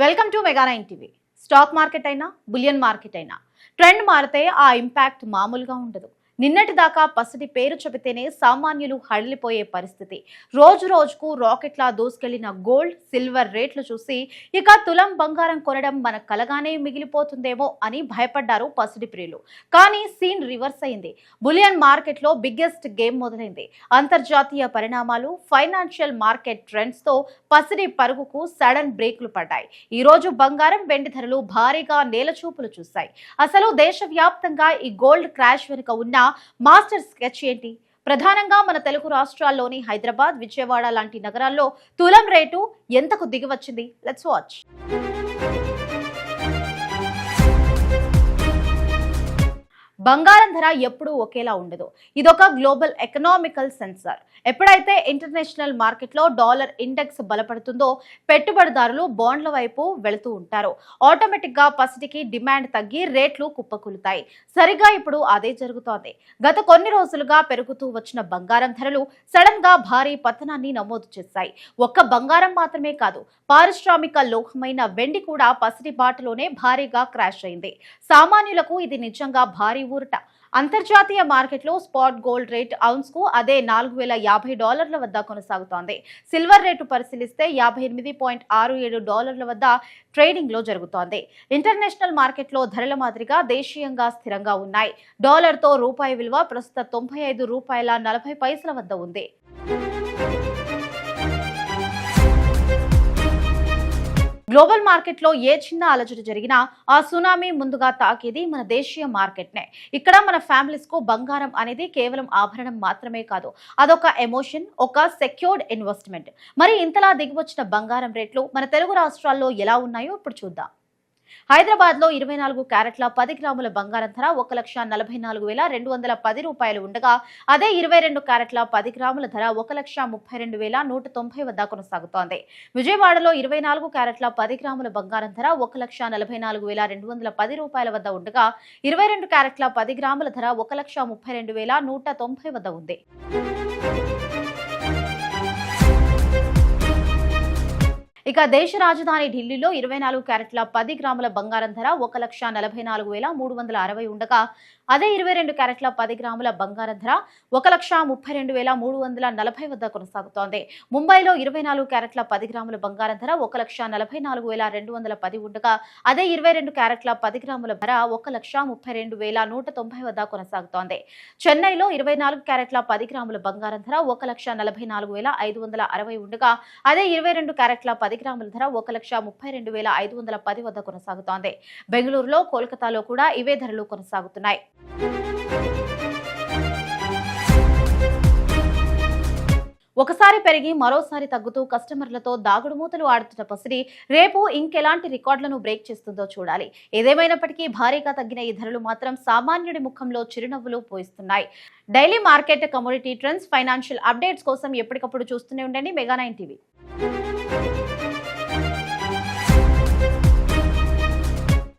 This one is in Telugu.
Welcome to Mega nine TV. Stock market అయినా బులియన్ మార్కెట్ అయినా ట్రెండ్ మారితే ఆ ఇంపాక్ట్ మామూలుగా ఉండదు. నిన్నటి దాకా పసిడి పేరు చెబితేనే సామాన్యులు హడలిపోయే పరిస్థితి. రోజు రోజుకు రాకెట్లా దూసుకెళ్లిన గోల్డ్, సిల్వర్ రేట్లు చూసి ఇక తులం బంగారం కొనడం మన కలగానే మిగిలిపోతుందేమో అని భయపడ్డారు పసిడి ప్రియులు. కానీ సీన్ రివర్స్ అయింది. బులియన్ మార్కెట్లో బిగ్గెస్ట్ గేమ్ మొదలైంది. అంతర్జాతీయ పరిణామాలు, ఫైనాన్షియల్ మార్కెట్ ట్రెండ్స్ తో పసిడి పరుగుకు సడన్ బ్రేకులు పడ్డాయి. ఈ రోజు బంగారం, వెండి ధరలు భారీగా నేలచూపులు చూశాయి. అసలు దేశవ్యాప్తంగా ఈ గోల్డ్ క్రాష్ వెనుక ఉన్న మాస్టర్ స్కెచ్ ఏంటి? ప్రధానంగా మన తెలుగు రాష్ట్రాల్లోని హైదరాబాద్, విజయవాడ లాంటి నగరాల్లో తులం రేటు ఎంతకు దిగివచ్చింది? Let's watch. బంగారం ధర ఎప్పుడూ ఒకేలా ఉండదు. ఇదొక గ్లోబల్ ఎకనామికల్ సెన్సార్. ఎప్పుడైతే ఇంటర్నేషనల్ మార్కెట్లో డాలర్ ఇండెక్స్ బలపడుతుందో పెట్టుబడిదారులు బాండ్ల వైపు వెళుతూ ఉంటారు. ఆటోమేటిక్ గా పసిడికి డిమాండ్ తగ్గి రేట్లు కుప్పకూలుతాయి. సరిగా ఇప్పుడు అదే జరుగుతోంది. గత కొన్ని రోజులుగా పెరుగుతూ వచ్చిన బంగారం ధరలు సడన్ గా భారీ పతనాన్ని నమోదు చేశాయి. ఒక్క బంగారం మాత్రమే కాదు, పారిశ్రామిక లోహమైన వెండి కూడా పసిడి బాటలోనే భారీగా క్రాష్ అయింది. సామాన్యులకు ఇది నిజంగా భారీ ఊరట. అంతర్జాతీయ మార్కెట్లో స్పాట్ గోల్డ్ రేట్ ఔన్స్ కు అదే $4,050 వద్ద కొనసాగుతోంది. సిల్వర్ రేటు పరిశీలిస్తే $58.67 వద్ద ట్రేడింగ్ లో జరుగుతోంది. ఇంటర్నేషనల్ మార్కెట్లో ధరల మాదిరిగా దేశీయంగా స్థిరంగా ఉన్నాయి. డాలర్ తో రూపాయి విలువ ప్రస్తుత $95.40 వద్ద ఉంది. గ్లోబల్ మార్కెట్లో ఏ చిన్న అలజడి జరిగినా ఆ సునామీ ముందుగా తాకేది మన దేశీయ మార్కెట్నే. ఇక్కడ మన ఫ్యామిలీస్ కు బంగారం అనేది కేవలం ఆభరణం మాత్రమే కాదు, అదొక ఎమోషన్, ఒక సెక్యూర్డ్ ఇన్వెస్ట్మెంట్. మరి ఇంతలా దిగివచ్చిన బంగారం రేట్లు మన తెలుగు రాష్ట్రాల్లో ఎలా ఉన్నాయో ఇప్పుడు చూద్దాం. హైదరాబాద్ లో 24 క్యారెట్ల 10 గ్రాముల బంగారం ధర $1,44,210 ఉండగా, అదే 22 క్యారెట్ల 10 గ్రాముల ధర $1,32,190 వద్ద కొనసాగుతోంది. విజయవాడలో 24 క్యారెట్ల 10 గ్రాముల బంగారం ధర $1,44,210 వద్ద ఉండగా, 22 క్యారెట్ల 10 గ్రాముల ధర $1,32,190 వద్ద ఉంది. ఇక దేశ రాజధాని ఢిల్లీలో 24 క్యారెట్ల 10 గ్రాముల బంగారం ధర $1,44,360 ఉండగా, అదే 22 క్యారెట్ల 10 గ్రాముల బంగారం ధర $1,32,340 వద్ద కొనసాగుతోంది. ముంబైలో 24 క్యారెట్ల 10 గ్రాముల బంగారం ధర $1,44,210 ఉండగా, అదే 22 క్యారెట్ల 10 గ్రాముల ధర $1,32,190 వద్ద కొనసాగుతోంది. చెన్నైలో 24 క్యారెట్ల 10 గ్రాముల బంగారం ధర $1,44,560 ఉండగా, అదే 22 క్యారెట్ల 10 గ్రాముల ధర $1,32,510 వద్ద కొనసాగుతోంది. బెంగళూరులో, కోల్కతాలో కూడా ఇవే ధరలు కొనసాగుతున్నాయి. ఒకసారి పెరిగి మరోసారి తగ్గుతూ కస్టమర్లతో దాగుడుమూతలు ఆడుతున్న పసిడి రేపు ఇంకెలాంటి రికార్డులను బ్రేక్ చేస్తుందో చూడాలి. ఏదేమైనప్పటికీ భారీగా తగ్గిన ఈ ధరలు మాత్రం సామాన్యుడి ముఖంలో చిరునవ్వులు పోయిస్తున్నాయి. Daily market, commodity trends, financial updates కోసం ఎప్పటికప్పుడు చూస్తూనే ఉండండి మెగా9 టీవీ.